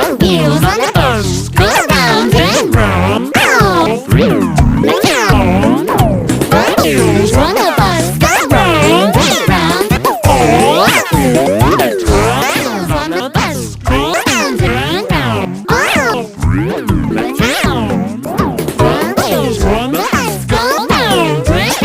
Wheels on the bus go round and round. Wheels on the bus go round and round. Wheels on the bus go round and round. Wheels on the bus go round and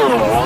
round.